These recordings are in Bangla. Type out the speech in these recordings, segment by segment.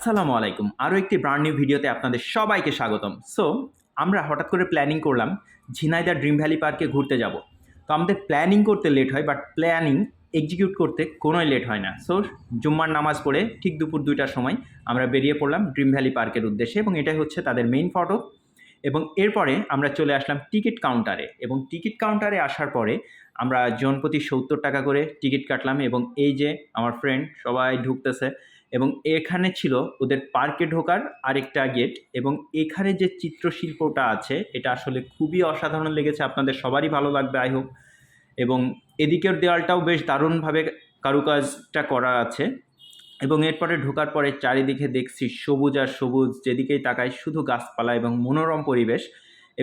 আসসালামু আলাইকুম। আরও একটি ব্র্যান্ড নিউ ভিডিওতে আপনাদের সবাইকে স্বাগতম। সো আমরা হঠাৎ করে প্ল্যানিং করলাম ঝিনাইদহ ড্রিম ভ্যালি পার্কে ঘুরতে যাব। তো আমাদের প্ল্যানিং করতে লেট হয়, বাট প্ল্যানিং এক্সিকিউট করতে কোনোই লেট হয় না। সো জুম্মার নামাজ পড়ে ঠিক দুপুর 2টার সময় আমরা বেরিয়ে পড়লাম ড্রিম ভ্যালি পার্কের উদ্দেশ্যে, এবং এটাই হচ্ছে তাদের মেইন ফটক। এবং এরপরে আমরা চলে আসলাম টিকিট কাউন্টারে, এবং টিকিট কাউন্টারে আসার পরে আমরা জনপ্রতি 70 টাকা করে টিকিট কাটলাম। এবং এই যে আমার ফ্রেন্ড সবাই ঢুকতেছে, এবং এখানে ছিল ওদের পার্কে ঢোকার আরেকটা গেট। এবং এখানে যে চিত্রশিল্পটা আছে এটা আসলে খুবই অসাধারণ লেগেছে, আপনাদের সবারই ভালো লাগবে আই হোপ। এবং এদিকের দেওয়ালটাও বেশ দারুণভাবে কারুকাজটা করা আছে। এবং এরপরে ঢোকার পরে চারিদিকে দেখছি সবুজ আর সবুজ, যেদিকেই তাকাই শুধু গাছপালা এবং মনোরম পরিবেশ।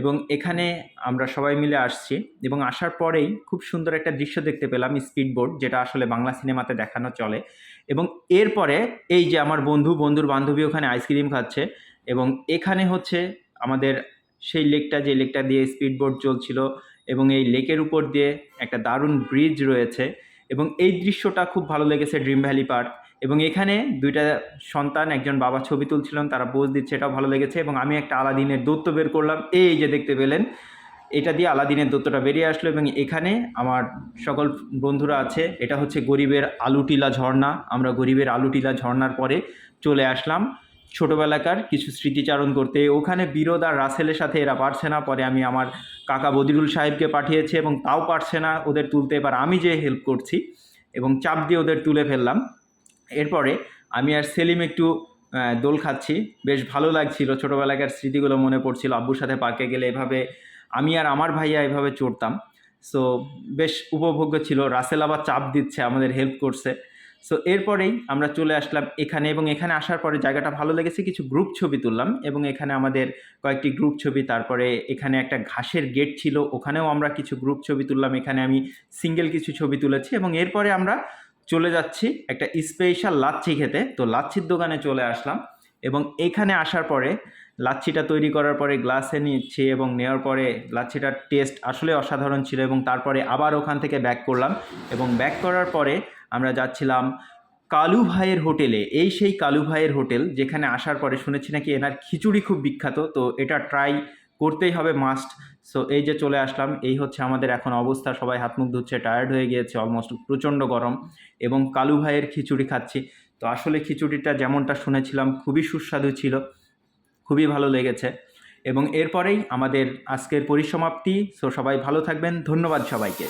এবং এখানে আমরা সবাই মিলে আসছি, এবং আসার পরেই খুব সুন্দর একটা দৃশ্য দেখতে পেলাম, স্পিডবোট, যেটা আসলে বাংলা সিনেমাতে দেখানো চলে। এবং এরপরে এই যে আমার বন্ধুর বান্ধবী ওখানে আইসক্রিম খাচ্ছে, এবং এখানে হচ্ছে আমাদের সেই লেকটা, যে লেকটা দিয়ে স্পিডবোট চলছিল, এবং এই লেকের উপর দিয়ে একটা দারুণ ব্রিজ রয়েছে। এবং এই দৃশ্যটা খুব ভালো লেগেছে ড্রিম ভ্যালি পার্ক। এবং এখানে দুইটা সন্তান, একজন বাবা ছবি তুলছিলেন, তারা পোজ দিচ্ছে, এটাও ভালো লেগেছে। এবং আমি একটা আলাদিনের দৈত্য বের করলাম, এই যে দেখতে পেলেন, এটা দিয়ে আলাদিনের দৈত্যটা বেরিয়ে আসলো। এবং এখানে আমার সকল বন্ধুরা আছে, এটা হচ্ছে গরিবের আলুটিলা ঝর্ণা। আমরা গরিবের আলুটিলা ঝর্ণার পরে চলে আসলাম ছোটোবেলাকার কিছু স্মৃতিচারণ করতে। ওখানে বিরোধ আর রাসেলের সাথে এরা পারছে না, পরে আমি আমার কাকা বদিরুল সাহেবকে পাঠিয়েছি, এবং তাও পারছে না ওদের তুলতে। এবার আমি যে হেল্প করছি এবং চাপ দিয়ে ওদের তুলে ফেললাম। এরপরে আমি আর সেলিম একটু দোল খাচ্ছি, বেশ ভালো লাগছিল, ছোটোবেলাকার স্মৃতিগুলো মনে পড়ছিল। আব্বুর সাথে পার্কে গেলে এভাবে আমি আর আমার ভাইয়া এভাবে চড়তাম। সো বেশ উপভোগ্য ছিল। রাসেল আবার চাপ দিচ্ছে, আমাদের হেল্প করছে। সো এরপরেই আমরা চলে আসলাম এখানে, এবং এখানে আসার পরে জায়গাটা ভালো লেগেছে, কিছু গ্রুপ ছবি তুললাম। এবং এখানে আমাদের কয়েকটি গ্রুপ ছবি, তারপরে এখানে একটা ঘাসের গেট ছিল, ওখানেও আমরা কিছু গ্রুপ ছবি তুললাম। এখানে আমি সিঙ্গেল কিছু ছবি তুলেছি। এবং এরপরে আমরা চলে যাচ্ছি একটা স্পেশাল লাচ্ছি খেতে। তো লাচ্ছির দোকানে চলে আসলাম, এবং এখানে আসার পরে লাচ্ছিটা তৈরি করার পরে গ্লাসে নিচ্ছি, এবং নেওয়ার পরে লাচ্ছিটার টেস্ট আসলে অসাধারণ ছিল। এবং তারপরে আবার ওখান থেকে ব্যাক করলাম, এবং ব্যাক করার পরে আমরা যাচ্ছিলাম কালু ভাইয়ের হোটেলে। এই সেই কালু ভাইয়ের হোটেল, যেখানে আসার পরে শুনেছি নাকি এনার খিচুড়ি খুব বিখ্যাত, তো এটা ট্রাই করতেই হবে, মাস্ট। সো এই যে চলে আসলাম, এই হচ্ছে আমাদের এখন অবস্থা, সবাই হাত মুখ ধুচ্ছে, টায়ার্ড হয়ে গিয়েছে, অলমোস্ট প্রচণ্ড গরম, এবং কালু ভাইয়ের খিচুড়ি খাচ্ছি। তো আসলে খিচুড়িটা যেমনটা শুনেছিলাম খুবই সুস্বাদু ছিল, খুবই ভালো লেগেছে। এবং এরপরেই আমাদের আজকের পরিসমাপ্তি। সো সবাই ভালো থাকবেন, ধন্যবাদ সবাইকে।